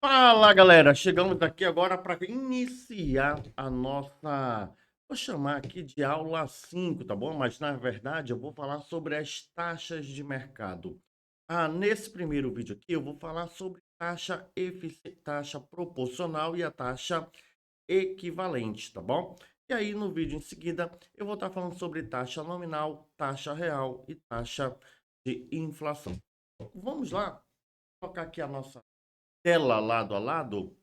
Fala, galera! Chegamos aqui agora para iniciar a nossa, vou chamar aqui de aula 5, tá bom? Mas na verdade eu vou falar sobre as taxas de mercado. Nesse primeiro vídeo aqui eu vou falar sobre taxa taxa proporcional e a taxa equivalente, tá bom? E aí no vídeo em seguida eu vou estar falando sobre taxa nominal, taxa real e taxa de inflação. Vamos lá, colocar aqui a nossa tela lado a lado.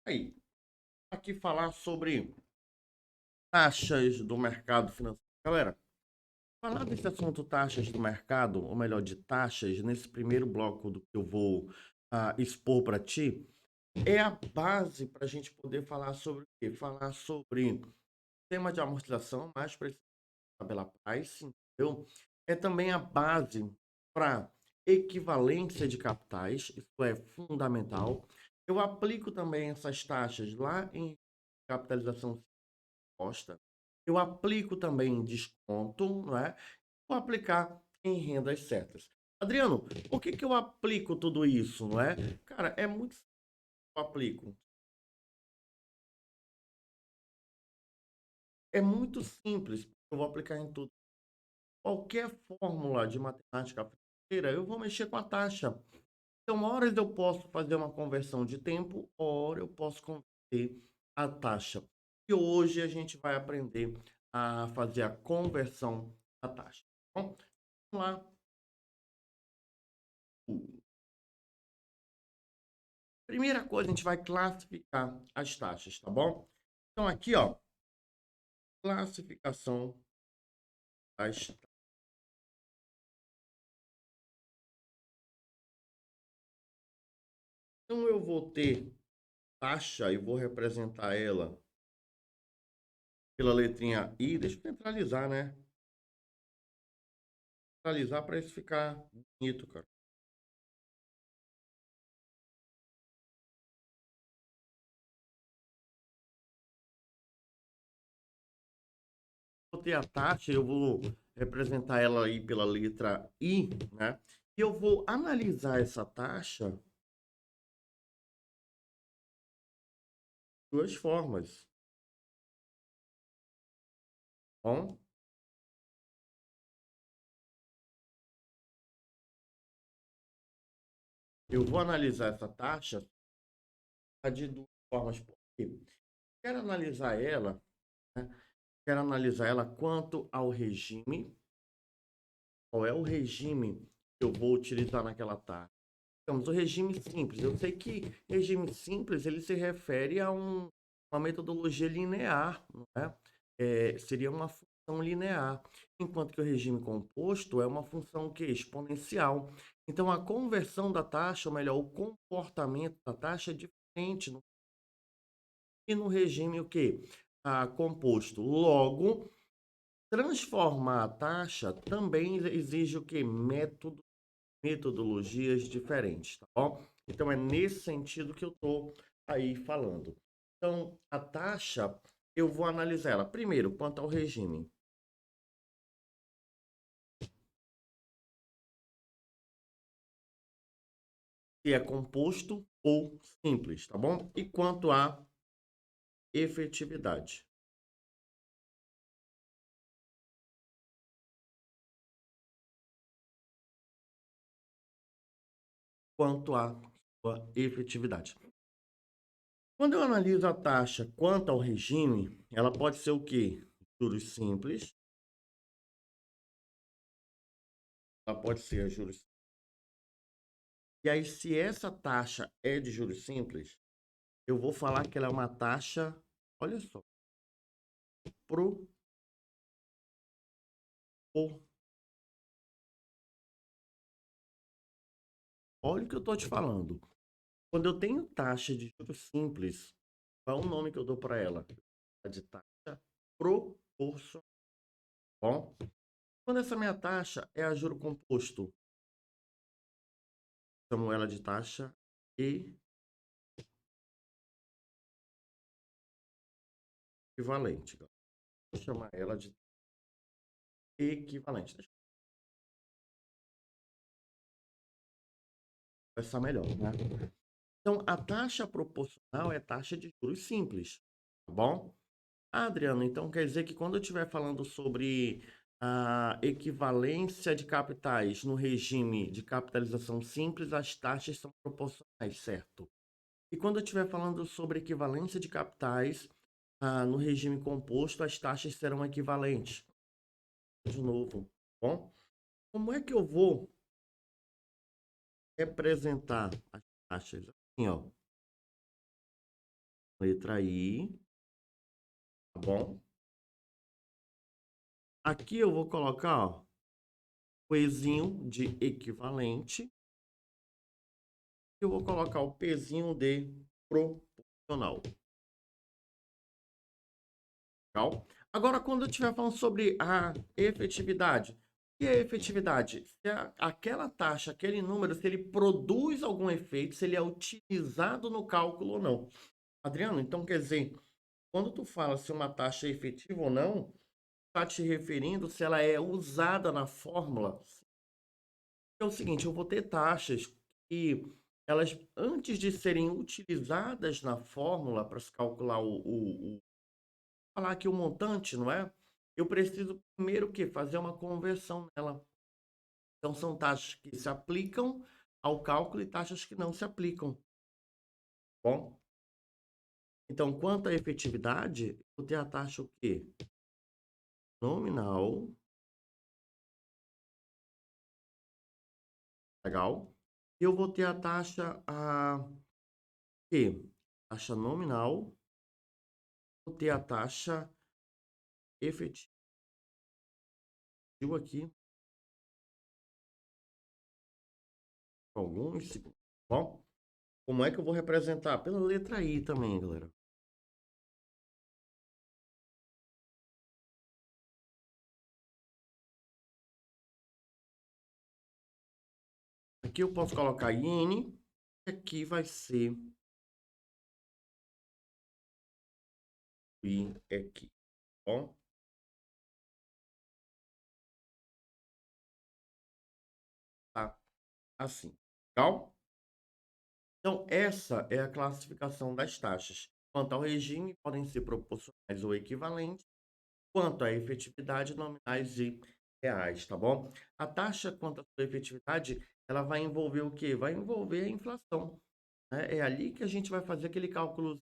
Aí, aqui falar sobre taxas do mercado financeiro. Galera, falar desse assunto taxas do mercado, ou melhor, de taxas, nesse primeiro bloco do que eu vou expor para ti, é a base para a gente poder falar sobre o quê? Falar sobre tema de amortização, mais precisamente tabela price, entendeu? É também a base para equivalência de capitais, isso é fundamental. Eu aplico também essas taxas lá em capitalização exposta. Eu aplico também desconto, não é? Vou aplicar em rendas certas. Adriano, por que eu aplico tudo isso, não é? Cara, é muito simples que eu aplico. É muito simples, eu vou aplicar em tudo. Qualquer fórmula de matemática financeira, eu vou mexer com a taxa. Então, horas eu posso fazer uma conversão de tempo, hora eu posso converter a taxa. E hoje a gente vai aprender a fazer a conversão da taxa. Bom, vamos lá. Primeira coisa, a gente vai classificar as taxas, tá bom? Então, aqui, ó, classificação das. Então, eu vou ter taxa e vou representar ela pela letrinha I. Deixa eu centralizar, né? Centralizar para isso ficar bonito, cara. Vou ter a taxa, eu vou representar ela aí pela letra I, né? E eu vou analisar essa taxa de duas formas. Bom, eu vou analisar essa taxa de duas formas. Por quê? Quero analisar ela, né? Quero analisar ela quanto ao regime. Qual é o regime que eu vou utilizar naquela taxa? Temos o regime simples. Eu sei que regime simples ele se refere a uma metodologia linear, não é? Seria uma função linear, enquanto que o regime composto é uma função que exponencial. Então a conversão da taxa, ou melhor, o comportamento da taxa é diferente. E no regime o quê? Composto. Logo, transformar a taxa também exige o quê? Metodologias diferentes, tá bom? Então é nesse sentido que eu estou aí falando. Então, a taxa, eu vou analisar ela primeiro quanto ao regime. Se é composto ou simples, tá bom? E quanto à efetividade. Quanto à sua efetividade. Quando eu analiso a taxa quanto ao regime, ela pode ser o quê? Juros simples. Ela pode ser juros. E aí, se essa taxa é de juros simples, eu vou falar que ela é uma taxa, olha só, pro, por, olha o que eu estou te falando. Quando eu tenho taxa de juros simples, qual é o nome que eu dou para ela? É de taxa proporcional. Bom, quando essa minha taxa é a juro composto, chamo ela de taxa equivalente. Vou chamar ela de equivalente. conversar melhor, né? Então, a taxa proporcional é taxa de juros simples, tá bom? Ah, Adriano, então quer dizer que quando eu estiver falando sobre a equivalência de capitais no regime de capitalização simples, as taxas são proporcionais, certo? E quando eu estiver falando sobre equivalência de capitais, no regime composto, as taxas serão equivalentes. De novo, tá bom? Como é que eu vou representar as taxas? Assim, ó. Letra I, tá bom? Aqui eu vou colocar, ó, o Ezinho de equivalente. Eu vou colocar o Pzinho de proporcional. Legal? Agora, quando eu estiver falando sobre a efetividade, o que é efetividade? Se aquela taxa, aquele número, se ele produz algum efeito, se ele é utilizado no cálculo ou não. Adriano, então quer dizer, quando tu fala se uma taxa é efetiva ou não, está te referindo se ela é usada na fórmula. É o seguinte, eu vou ter taxas que elas, antes de serem utilizadas na fórmula para se calcular falar aqui o montante, não é? Eu preciso primeiro o quê? Fazer uma conversão nela. Então, são taxas que se aplicam ao cálculo e taxas que não se aplicam. Bom, então, quanto à efetividade, eu vou ter a taxa o quê? Nominal. Legal. E eu vou ter a taxa quê? Taxa nominal. Vou ter a taxa efetiva aqui. Alguns segundos. Bom, como é que eu vou representar? Pela letra I também, galera. Aqui eu posso colocar IN. E aqui vai ser I aqui. Bom, tá assim. Legal? Então, essa é a classificação das taxas. Quanto ao regime, podem ser proporcionais ou equivalentes. Quanto à efetividade, nominais e reais, tá bom? A taxa quanto à sua efetividade, ela vai envolver o quê? Vai envolver a inflação, né? É ali que a gente vai fazer aquele cálculo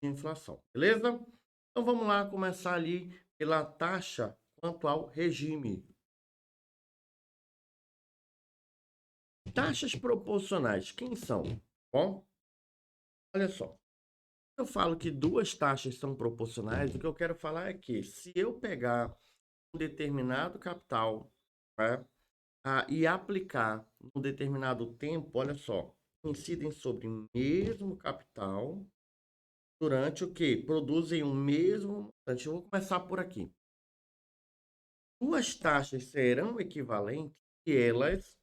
de inflação, beleza? Então vamos lá começar ali pela taxa quanto ao regime. Taxas proporcionais, quem são? Bom, olha só. Eu falo que duas taxas são proporcionais, o que eu quero falar é que se eu pegar um determinado capital, né, e aplicar um determinado tempo, olha só, incidem sobre o mesmo capital durante o que? Produzem o mesmo montante. Eu vou começar por aqui. Duas taxas serão equivalentes e elas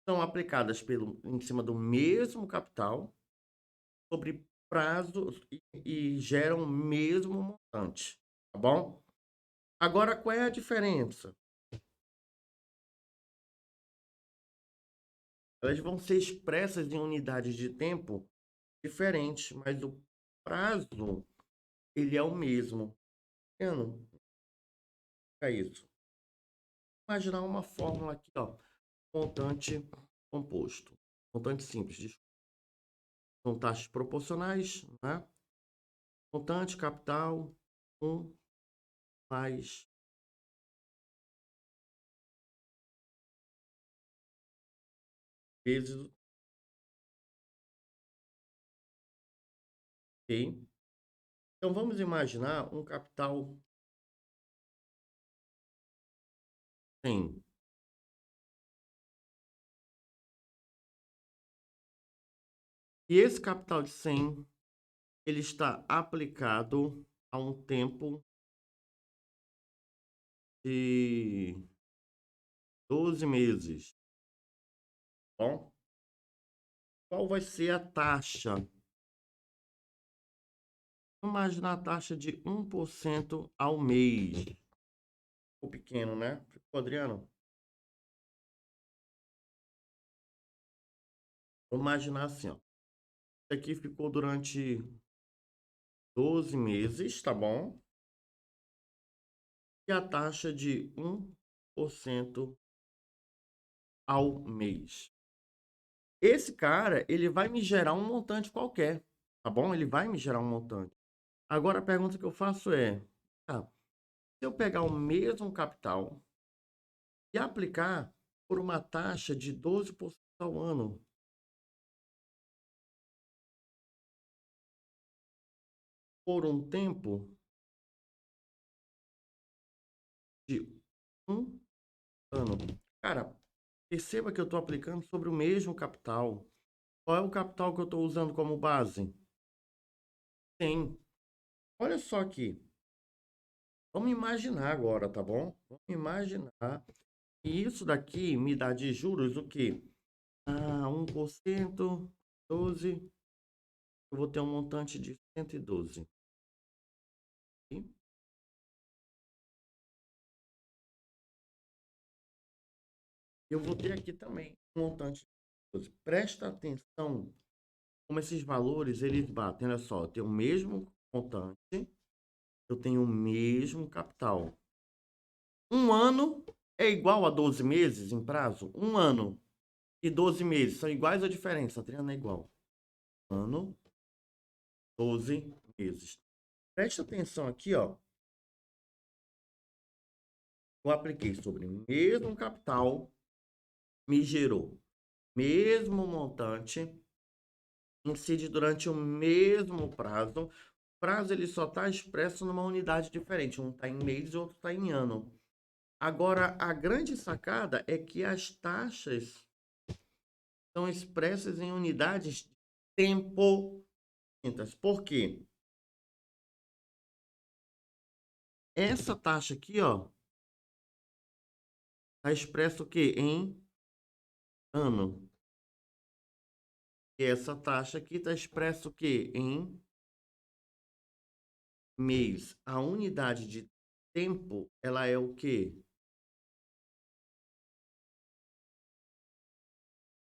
são aplicadas em cima do mesmo capital sobre prazos e geram o mesmo montante, tá bom? Agora, qual é a diferença? Elas vão ser expressas em unidades de tempo diferentes, mas o prazo ele é o mesmo. Entendendo? É isso. Imaginar uma fórmula aqui, ó, montante composto, montante simples, desculpa. São taxas proporcionais, né? Montante capital 1 mais vezes, ok? Então vamos imaginar um capital 100. E esse capital de 100, ele está aplicado a um tempo de 12 meses. Bom, qual vai ser a taxa? Vamos imaginar a taxa de 1% ao mês. O pequeno, né? Ficou, Adriano? Vamos imaginar assim, ó. Isso aqui ficou durante 12 meses, tá bom? E a taxa de 1% ao mês. Esse cara, ele vai me gerar um montante qualquer, tá bom? Ele vai me gerar um montante. Agora a pergunta que eu faço é, se eu pegar o mesmo capital e aplicar por uma taxa de 12% ao ano, por um tempo de um ano. Cara, perceba que eu estou aplicando sobre o mesmo capital. Qual é o capital que eu estou usando como base? 100. Olha só aqui. Vamos imaginar agora, tá bom? Vamos imaginar. E isso daqui me dá de juros o quê? 1%, 12. Eu vou ter um montante de 112. E eu vou ter aqui também um montante de 12. Presta atenção como esses valores eles batem. Olha só, eu tenho o mesmo montante, eu tenho o mesmo capital. Um ano é igual a 12 meses em prazo? Um ano e 12 meses são iguais ou diferentes? A triângulo é igual. Ano, 12 meses. Presta atenção aqui, ó. Eu apliquei sobre o mesmo capital, me gerou mesmo montante, incide durante o mesmo prazo. O prazo ele só está expresso numa unidade diferente. Um está em mês e o outro está em ano. Agora, a grande sacada é que as taxas são expressas em unidades de tempo distintas. Por quê? Essa taxa aqui, ó, está expressa o quê? Em ano. E essa taxa aqui está expressa o quê? Em mês. A unidade de tempo, ela é o quê?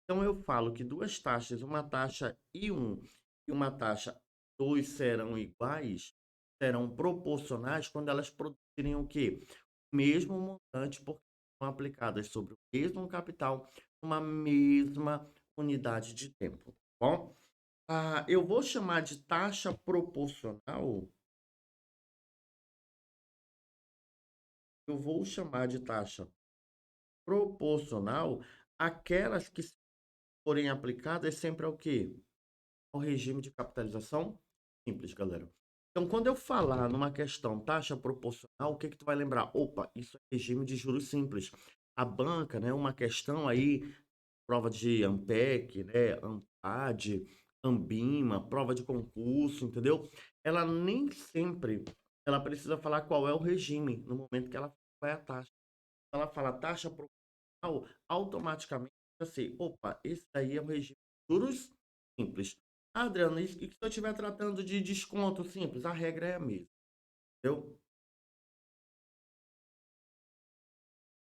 Então, eu falo que duas taxas, uma taxa I1 e uma taxa 2 serão iguais, serão proporcionais quando elas produzirem o quê? O mesmo montante, porque são aplicadas sobre o mesmo capital, uma mesma unidade de tempo. Bom, eu vou chamar de taxa proporcional. Eu vou chamar de taxa proporcional aquelas que forem aplicadas sempre ao quê? Ao regime de capitalização simples, galera. Então, quando eu falar numa questão taxa proporcional, o que que tu vai lembrar? Opa, isso é regime de juros simples. A banca, né, uma questão aí, prova de ANPEC, né, ANPAD, ANBIMA, prova de concurso, entendeu? Ela nem sempre ela precisa falar qual é o regime no momento que ela vai a taxa. Ela fala taxa proporcional, automaticamente assim, opa, esse daí é o regime de juros simples. Adriano, e se eu estiver tratando de desconto simples? A regra é a mesma, entendeu?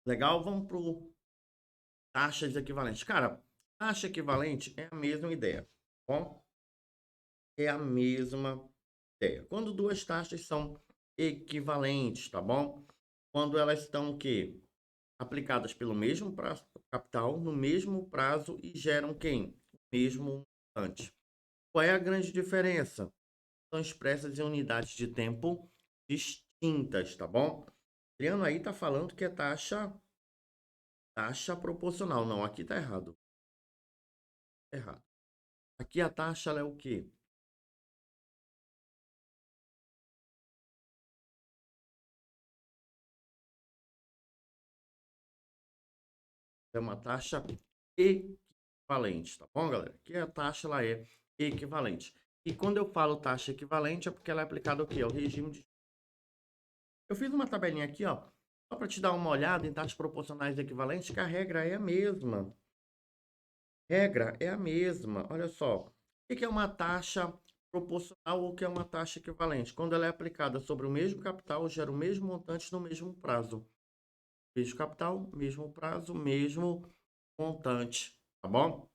Legal? Vamos para taxas equivalentes. Cara, taxa equivalente é a mesma ideia, tá bom? É a mesma ideia. Quando duas taxas são equivalentes, tá bom? Quando elas estão o quê? Aplicadas pelo mesmo prazo capital, no mesmo prazo e geram quem? O mesmo montante. Qual é a grande diferença? São expressas em unidades de tempo distintas, tá bom? Adriano aí tá falando que é taxa proporcional. Não, aqui tá errado. Errado. Aqui a taxa ela é o quê? É uma taxa equivalente, tá bom, galera? Aqui a taxa ela é equivalente. E quando eu falo taxa equivalente é porque ela é aplicada ao quê? Ao regime de... Eu fiz uma tabelinha aqui, ó, só para te dar uma olhada em taxas proporcionais equivalentes, que a regra é a mesma. Regra é a mesma. Olha só. O que é uma taxa proporcional ou o que é uma taxa equivalente? Quando ela é aplicada sobre o mesmo capital, gera o mesmo montante no mesmo prazo. Mesmo capital, mesmo prazo, mesmo montante. Tá bom?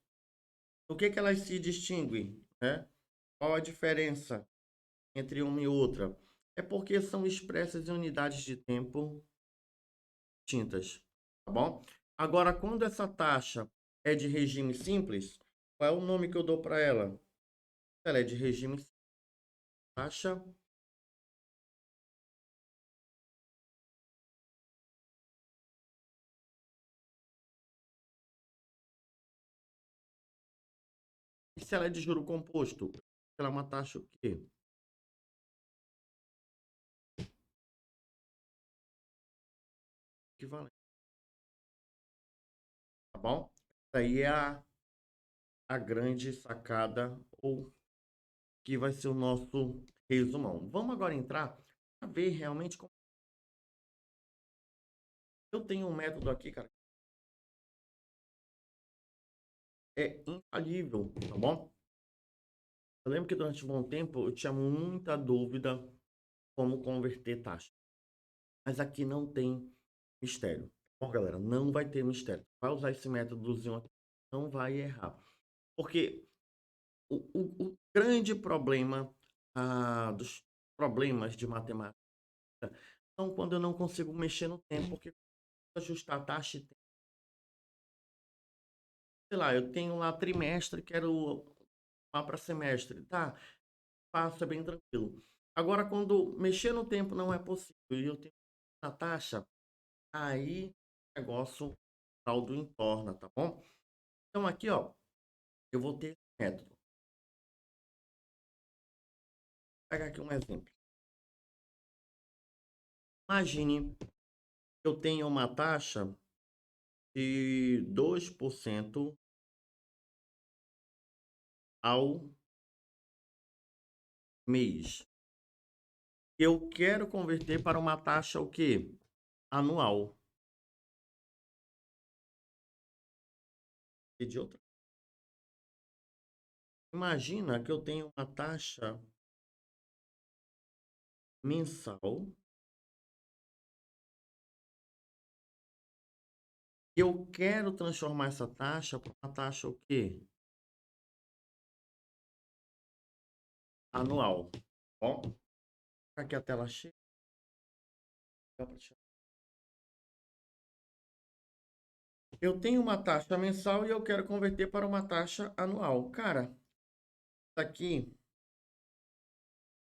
O que que elas se distinguem, né? Qual a diferença entre uma e outra? É porque são expressas em unidades de tempo distintas, tá bom? Agora, quando essa taxa é de regime simples, qual é o nome que eu dou para ela? Ela é de regime simples, taxa. E se ela é de juro composto, ela é uma taxa o quê? Equivalente, tá bom? Essa aí é a grande sacada, ou que vai ser o nosso resumão. Vamos agora entrar para ver realmente como. Eu tenho um método aqui, cara, é infalível, tá bom? Eu lembro que durante um bom tempo eu tinha muita dúvida como converter taxa. Mas aqui não tem mistério. Bom, galera, não vai ter mistério. Vai usar esse métodozinho aqui, não vai errar. Porque o grande problema dos problemas de matemática são quando eu não consigo mexer no tempo, porque ajustar a taxa e sei lá, eu tenho lá trimestre, quero lá para semestre, tá? Faço, é bem tranquilo. Agora, quando mexer no tempo não é possível e eu tenho a taxa, aí o negócio saldo entorna, tá bom? Então aqui, ó, eu vou ter esse método. Vou pegar aqui um exemplo. Imagine que eu tenho uma taxa de 2% ao mês. Eu quero converter para uma taxa o quê? Anual. E de outra. Imagina que eu tenho uma taxa mensal. Eu quero transformar essa taxa para uma taxa o quê? Anual. Bom, aqui a tela cheia. Eu tenho uma taxa mensal e eu quero converter para uma taxa anual. Cara, aqui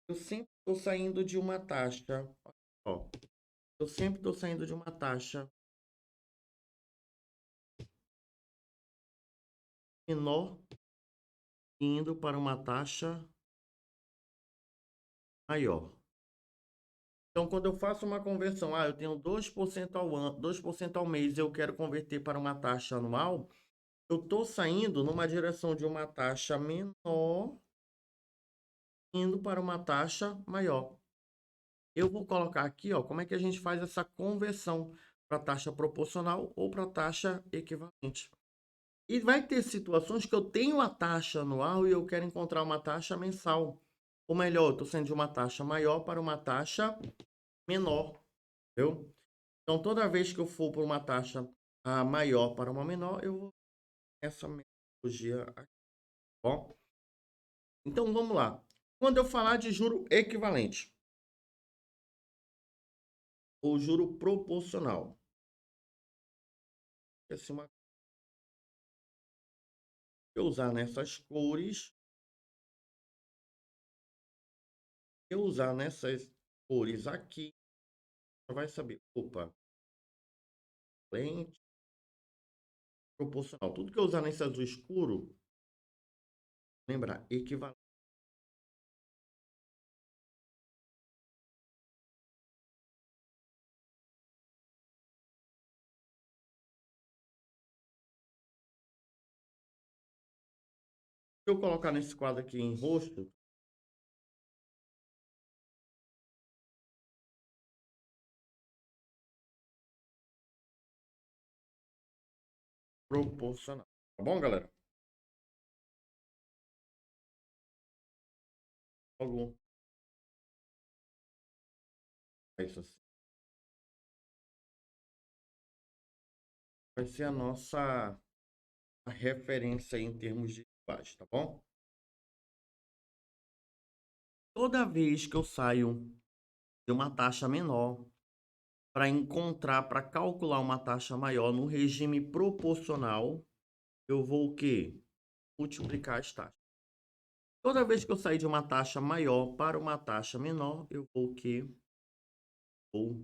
eu sempre estou saindo de uma taxa. Ó, eu sempre estou saindo de uma taxa menor indo para uma taxa maior. Então, quando eu faço uma conversão, eu tenho 2% ao ano, 2% ao mês, eu quero converter para uma taxa anual, eu estou saindo numa direção de uma taxa menor indo para uma taxa maior. Eu vou colocar aqui, ó, como é que a gente faz essa conversão para taxa proporcional ou para taxa equivalente. E vai ter situações que eu tenho a taxa anual e eu quero encontrar uma taxa mensal. Ou melhor, eu estou sendo de uma taxa maior para uma taxa menor, entendeu? Então, toda vez que eu for por uma taxa maior para uma menor, eu vou essa metodologia aqui, tá bom? Então, vamos lá. Quando eu falar de juro equivalente ou juro proporcional, essa é uma eu usar nessas cores, eu usar nessas cores aqui, você vai saber, opa, lente proporcional. Tudo que eu usar nesse azul escuro, lembrar, equivalente. Se eu colocar nesse quadro aqui em roxo, proporcional. Tá bom, galera? Logo, é isso assim. Vai ser a nossa referência em termos de iguais, tá bom? Toda vez que eu saio de uma taxa menor para encontrar, para calcular uma taxa maior no regime proporcional, eu vou o quê? Multiplicar as taxas. Toda vez que eu sair de uma taxa maior para uma taxa menor, eu vou o quê? Vou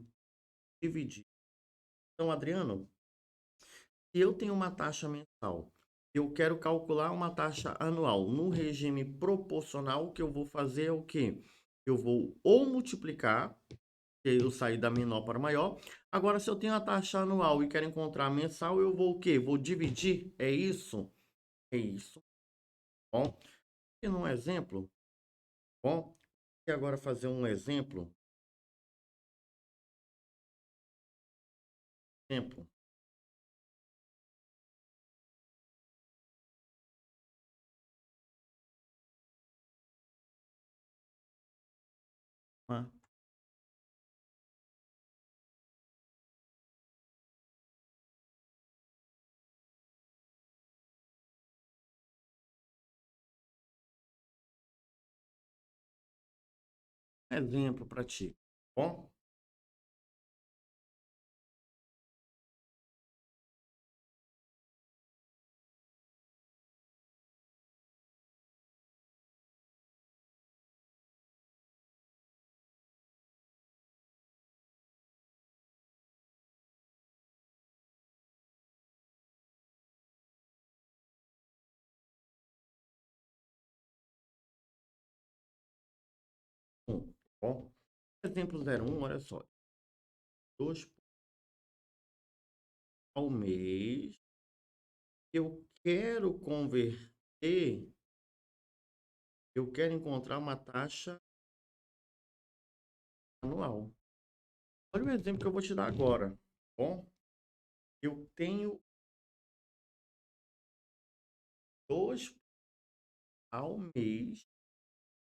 dividir. Então, Adriano, se eu tenho uma taxa mensal, eu quero calcular uma taxa anual no regime proporcional, o que eu vou fazer é o quê? Eu vou ou multiplicar, que eu sair da menor para maior. Agora, se eu tenho a taxa anual e quero encontrar mensal, eu vou o quê? Vou dividir. É isso? É isso. Bom, e num exemplo, bom, e agora fazer um exemplo. Exemplo. Tá? Exemplo para ti. Bom, bom. Exemplo 01, olha só. 2 ao mês. Eu quero converter, eu quero encontrar uma taxa anual. Olha o exemplo que eu vou te dar agora. Tá bom, eu tenho 2 ao mês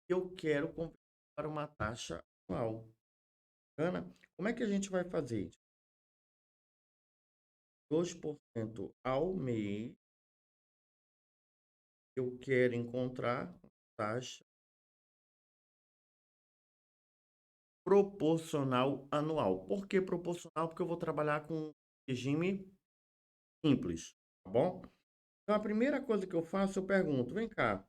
que eu quero converter para uma taxa anual. Ana, como é que a gente vai fazer? 2% ao mês, eu quero encontrar taxa proporcional anual. Por que proporcional? Porque eu vou trabalhar com regime simples, tá bom? Então, a primeira coisa que eu faço, eu pergunto, vem cá,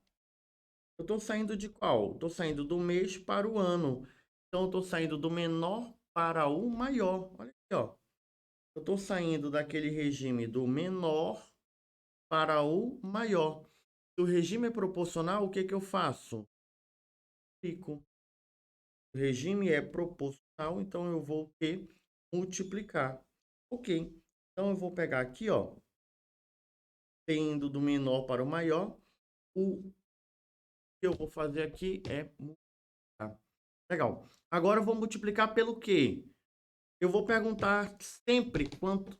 eu estou saindo de qual? Estou saindo do mês para o ano. Então, eu estou saindo do menor para o maior. Olha aqui, ó. Eu estou saindo daquele regime do menor para o maior. Se o regime é proporcional, o que que eu faço? Fico. O regime é proporcional, então eu vou o quê? Multiplicar. Ok. Então, eu vou pegar aqui, ó, tendo do menor para o maior, o que eu vou fazer aqui é multiplicar. Legal. Agora eu vou multiplicar pelo quê? Eu vou perguntar sempre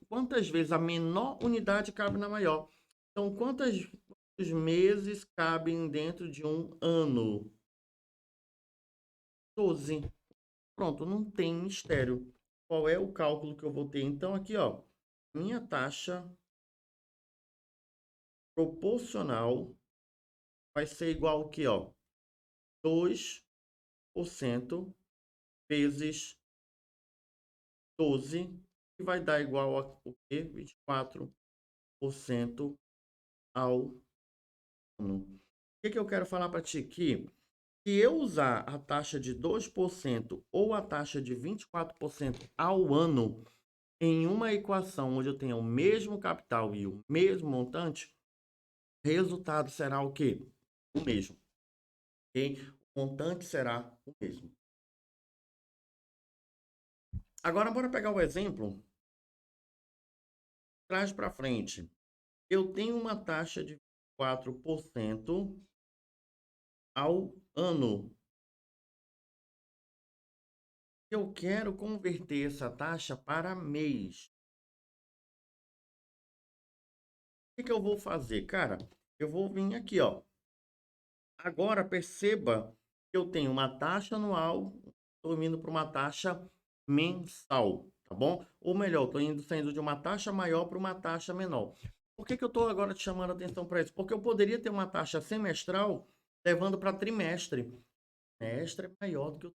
quantas vezes a menor unidade cabe na maior. Então, quantos meses cabem dentro de um ano? 12. Pronto, não tem mistério. Qual é o cálculo que eu vou ter? Então, aqui, ó, minha taxa proporcional vai ser igual aqui, ó, 2% vezes 12, que vai dar igual a o quê? 24% ao ano. O que que eu quero falar para ti aqui? Se eu usar a taxa de 2% ou a taxa de 24% ao ano em uma equação onde eu tenho o mesmo capital e o mesmo montante, o resultado será o quê? O mesmo. Ok? O montante será o mesmo. Agora, bora pegar o exemplo. Traz para frente. Eu tenho uma taxa de 4% ao ano. Eu quero converter essa taxa para mês. O que que eu vou fazer? Cara, eu vou vir aqui, ó. Agora, perceba que eu tenho uma taxa anual, estou indo para uma taxa mensal, tá bom? Ou melhor, estou indo saindo de uma taxa maior para uma taxa menor. Por que que eu estou agora te chamando a atenção para isso? Porque eu poderia ter uma taxa semestral levando para trimestre. Trimestre é maior do que o...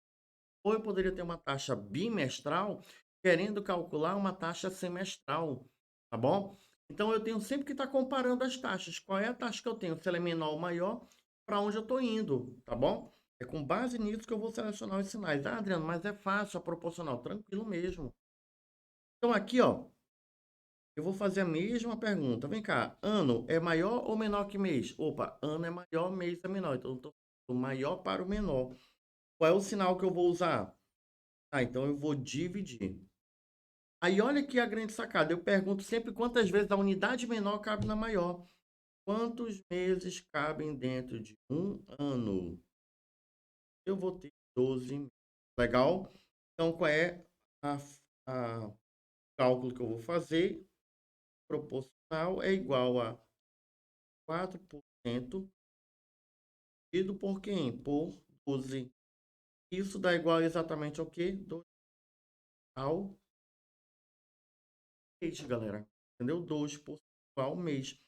Ou eu poderia ter uma taxa bimestral querendo calcular uma taxa semestral, tá bom? Então eu tenho sempre que estar comparando as taxas. Qual é a taxa que eu tenho? Se ela é menor ou maior, para onde eu estou indo, tá bom? É com base nisso que eu vou selecionar os sinais. Ah, Adriano, mas é fácil, a proporcional. Tranquilo mesmo. Então aqui, ó, eu vou fazer a mesma pergunta. Vem cá, ano é maior ou menor que mês? Opa, ano é maior, mês é menor. Então eu estou do maior para o menor. Qual é o sinal que eu vou usar? Ah, então eu vou dividir. Aí olha aqui a grande sacada. Eu pergunto sempre quantas vezes a unidade menor cabe na maior. Quantos meses cabem dentro de um ano? Eu vou ter 12 meses. Legal? Então qual é a cálculo que eu vou fazer? Proporcional é igual a 4% dividido por quem? Por 12. Isso dá igual exatamente ao quê? 2 ao mês, galera. Entendeu? 2% ao mês.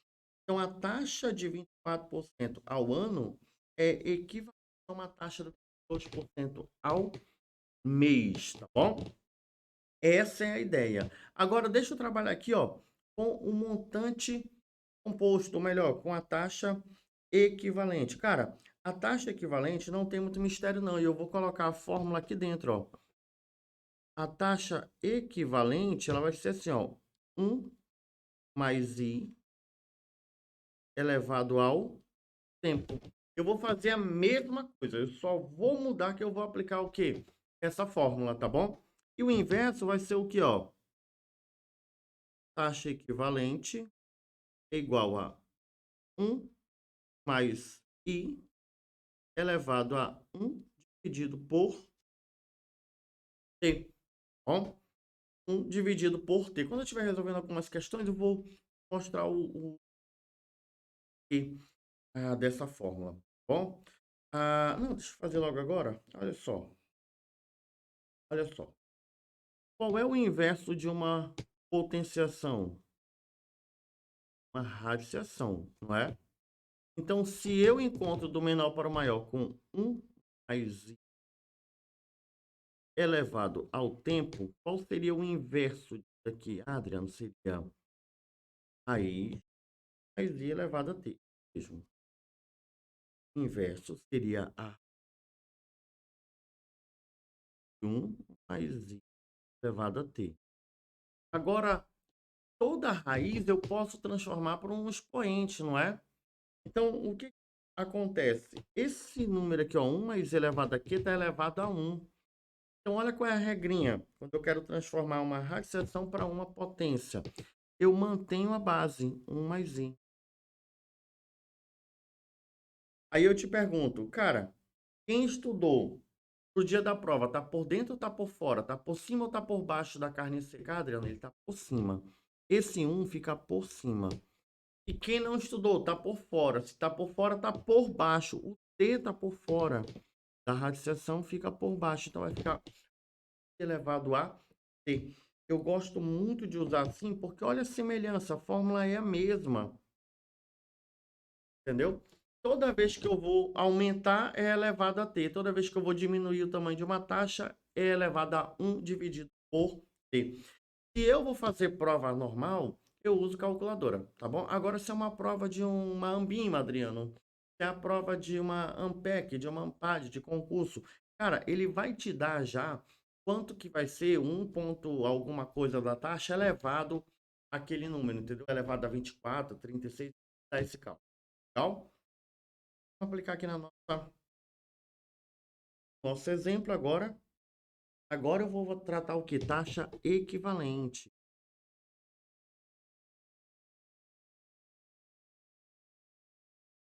Então, a taxa de 24% ao ano é equivalente a uma taxa de 2% ao mês, tá bom? Essa é a ideia. Agora, deixa eu trabalhar aqui, ó, com o montante composto, ou melhor, com a taxa equivalente. Cara, a taxa equivalente não tem muito mistério, não. E eu vou colocar a fórmula aqui dentro, ó. A taxa equivalente, ela vai ser assim, ó. 1 mais i elevado ao tempo. Eu vou fazer a mesma coisa, eu só vou mudar que eu vou aplicar o quê? Essa fórmula, tá bom? E o inverso vai ser o que, ó? Taxa equivalente é igual a 1 mais i elevado a 1 dividido por t, tá bom? 1 dividido por t. Quando eu estiver resolvendo algumas questões, eu vou mostrar o t dessa fórmula, tá bom? Não, deixa eu fazer logo agora. Olha só. Olha só. Qual é o inverso de uma potenciação? Uma radiação, não é? Então, se eu encontro do menor para o maior com 1 mais i elevado ao tempo, qual seria o inverso disso aqui? Adriano, seria i mais i elevado a t mesmo. O inverso seria a 1 mais i elevado a t. Agora, toda raiz eu posso transformar para um expoente, não é? Então, o que acontece? Esse número aqui, ó, 1 mais elevado aqui está elevado a 1. Então, olha qual é a regrinha. Quando eu quero transformar uma radiação para uma potência, eu mantenho a base, 1 mais i. Aí eu te pergunto, cara, quem estudou pro dia da prova, tá por dentro ou tá por fora? Tá por cima ou tá por baixo da carne seca, Adriano? Ele tá por cima. Esse 1 fica por cima. E quem não estudou, tá por fora. Se tá por fora, tá por baixo. O T tá por fora. Da radiação fica por baixo. Então vai ficar elevado a T. Eu gosto muito de usar assim, porque olha a semelhança. A fórmula é a mesma. Entendeu? Toda vez que eu vou aumentar, é elevado a T. Toda vez que eu vou diminuir o tamanho de uma taxa, é elevado a 1 dividido por T. Se eu vou fazer prova normal, eu uso calculadora, tá bom? Agora, se é uma prova de uma Ambima, Adriano, se é a prova de uma Ampec, de uma Ampad, de concurso, cara, ele vai te dar já quanto que vai ser um ponto alguma coisa da taxa elevado àquele número, entendeu? Elevado a 24, 36, dá esse cálculo, legal? Vou aplicar aqui na nosso exemplo agora. Agora eu vou tratar o que? Taxa equivalente.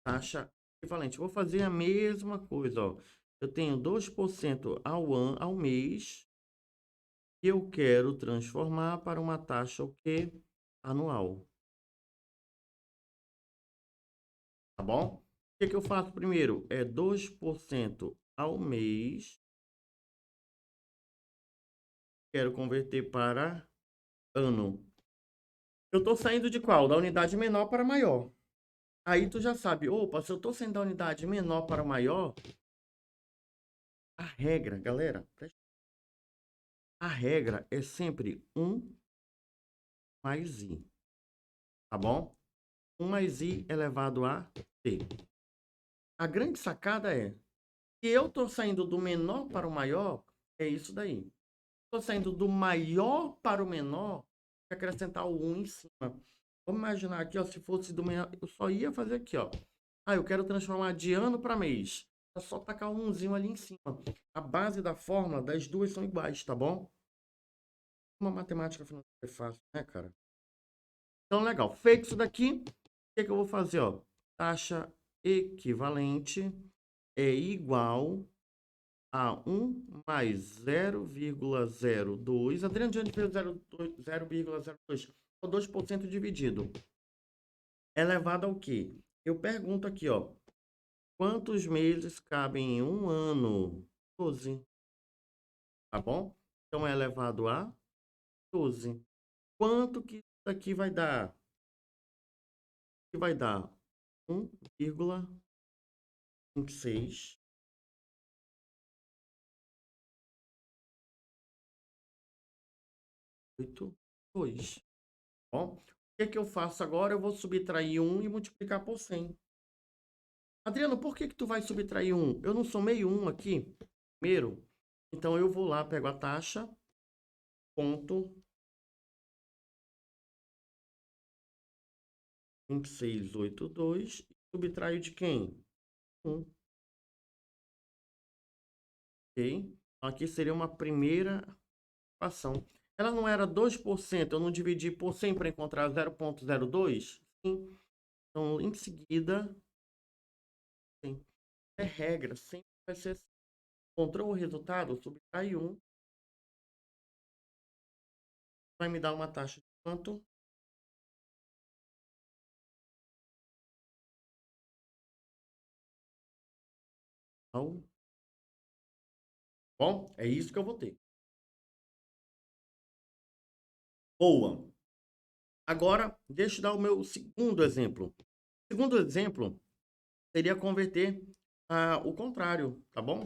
Taxa equivalente. Vou fazer a mesma coisa, ó. Eu tenho 2% ao mês e eu quero transformar para uma taxa o quê? Anual. Tá bom? O que que eu faço primeiro? É 2% ao mês. Quero converter para ano. Eu estou saindo de qual? Da unidade menor para maior. Aí tu já sabe, opa, se eu estou saindo da unidade menor para maior, a regra, galera, a regra é sempre 1 mais i, tá bom? 1 mais i elevado a t. A grande sacada é, se eu estou saindo do menor para o maior, é isso daí. Estou saindo do maior para o menor, acrescentar o 1 em cima. Vamos imaginar aqui, ó, se fosse do menor, eu só ia fazer aqui, ó. Ah, eu quero transformar de ano para mês. É só tacar um 1zinho ali em cima. A base da fórmula das duas são iguais, tá bom? Uma matemática financeira é fácil, né, cara? Então, legal. Feito isso daqui, o que eu vou fazer, ó? Taxa equivalente é igual a 1 mais 0,02. Adriano, de onde veio 0,02? O 2% dividido. Elevado ao quê? Eu pergunto aqui, ó. Quantos meses cabem em um ano? 12. Tá bom? Então, é elevado a 12. Quanto que isso aqui vai dar? Que vai dar 1,26. 2. Bom, o que eu faço agora? Eu vou subtrair 1 e multiplicar por 100. Adriano, por que tu vai subtrair 1? Eu não somei 1 aqui primeiro. Então, eu vou lá, pego a taxa, ponto 2682, e subtraio de quem? 1. Ok? Então, aqui seria uma primeira equação. Ela não era 2%, eu não dividi por 100 para encontrar 0,02? Sim. Então, em seguida, sim. É regra, sempre vai ser assim. Encontrou o resultado, subtrai 1, vai me dar uma taxa de quanto? Bom, é isso que eu vou ter. Boa. Agora, deixa eu dar o meu segundo exemplo. O segundo exemplo seria converter o contrário, tá bom?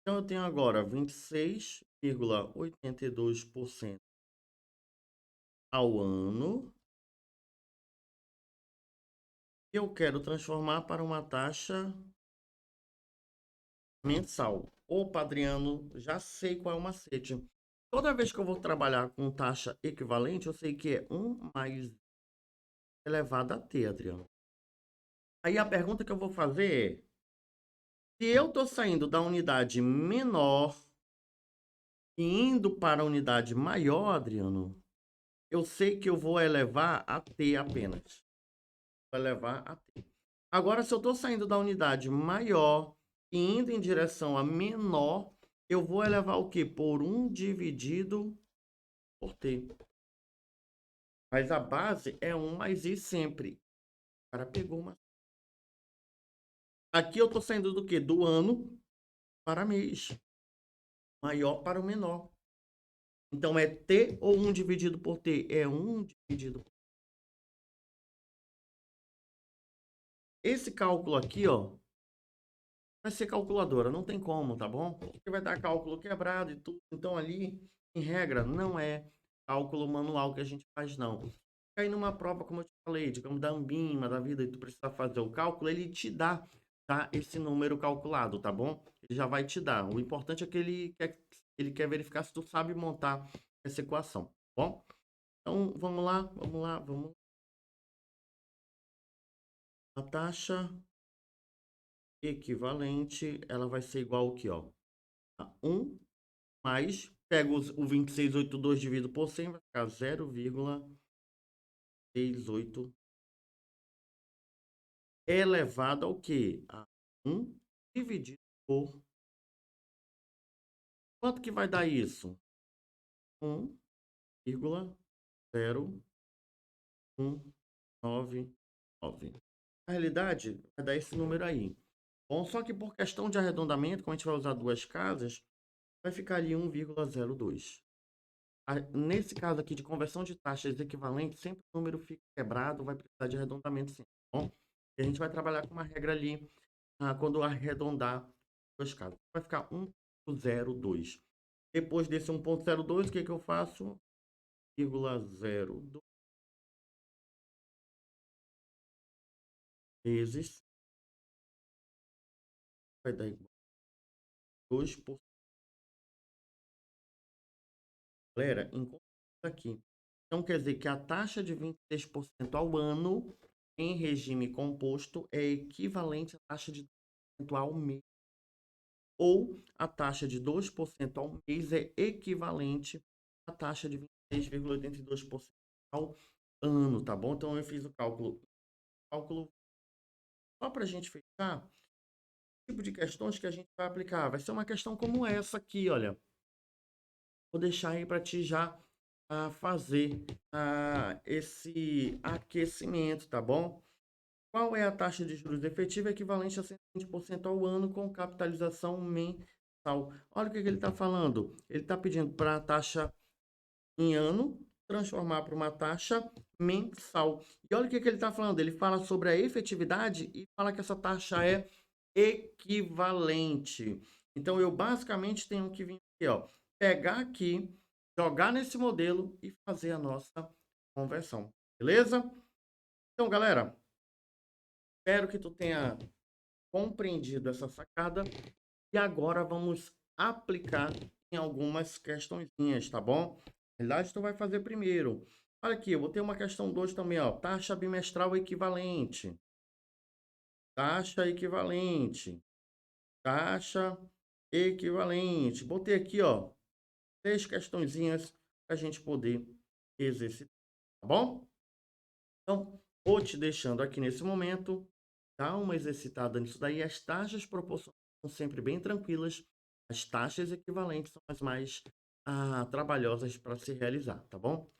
Então, eu tenho agora 26,82% ao ano. Eu quero transformar para uma taxa mensal. Opa, Adriano, já sei qual é o macete. Toda vez que eu vou trabalhar com taxa equivalente, eu sei que é 1 mais elevado a t, Adriano. Aí a pergunta que eu vou fazer é, se eu estou saindo da unidade menor e indo para a unidade maior, Adriano, eu sei que eu vou elevar a t apenas. Vou elevar a t. Agora, se eu estou saindo da unidade maior e indo em direção a menor, eu vou elevar o quê? Por 1 dividido por t. Mas a base é 1 mais i sempre. O cara pegou uma. Aqui eu estou saindo do quê? Do ano para mês. Maior para o menor. Então, é t ou 1 dividido por t? É 1 dividido por t. Esse cálculo aqui, ó, vai ser calculadora. Não tem como, tá bom? Porque vai dar cálculo quebrado e tudo. Então, ali, em regra, não é cálculo manual que a gente faz, não. Aí numa prova, como eu te falei, digamos, da Ambima, da vida, e tu precisa fazer o cálculo, ele te dá, tá, esse número calculado, tá bom? Ele já vai te dar. O importante é que ele quer verificar se tu sabe montar essa equação, tá bom? Então, vamos lá, vamos lá, vamos. A taxa equivalente, ela vai ser igual aqui, ó, a 1 mais, pego o 2682 dividido por 100, vai ficar 0,68 elevado ao quê? A 1 dividido por... Quanto que vai dar isso? 1,0199. Na realidade, vai dar esse número aí. Bom, só que por questão de arredondamento, como a gente vai usar duas casas, vai ficar ali 1,02. Nesse caso aqui de conversão de taxas equivalentes, sempre o número fica quebrado, vai precisar de arredondamento sim, tá bom? E a gente vai trabalhar com uma regra ali, quando arredondar dois casos. Vai ficar 1,02. Depois desse 1,02, o que que eu faço? 0,02 vezes, vai dar igual a 2%. Galera, encontra aqui. Então, quer dizer que a taxa de 26% ao ano em regime composto é equivalente à taxa de 2% ao mês. Ou a taxa de 2% ao mês é equivalente à taxa de 26,82% ao ano, tá bom? Então, eu fiz o cálculo só para a gente fechar. O tipo de questões que a gente vai aplicar vai ser uma questão como essa aqui, olha. Vou deixar aí para ti já fazer esse aquecimento, tá bom? Qual é a taxa de juros efetiva equivalente a 120% ao ano com capitalização mensal? Olha o que ele está falando. Ele está pedindo para a taxa em ano transformar para uma taxa mensal. E olha o que ele está falando. Ele fala sobre a efetividade e fala que essa taxa é equivalente. Então, eu basicamente tenho que vir aqui, ó, pegar aqui, jogar nesse modelo e fazer a nossa conversão. Beleza? Então, galera, espero que tu tenha compreendido essa sacada e agora vamos aplicar em algumas questõezinhas, tá bom? Na verdade, tu vai fazer primeiro. Olha aqui, eu vou ter uma questão 2 também, ó. Taxa bimestral equivalente. Taxa equivalente. Taxa equivalente. Botei aqui, ó, 6 questõezinhas para a gente poder exercitar, tá bom? Então, vou te deixando aqui nesse momento, dá uma exercitada nisso daí. As taxas proporcionais são sempre bem tranquilas. As taxas equivalentes são as mais trabalhosas para se realizar, tá bom?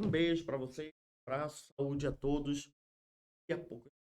Um beijo para vocês, abraço, saúde a todos e a pouco.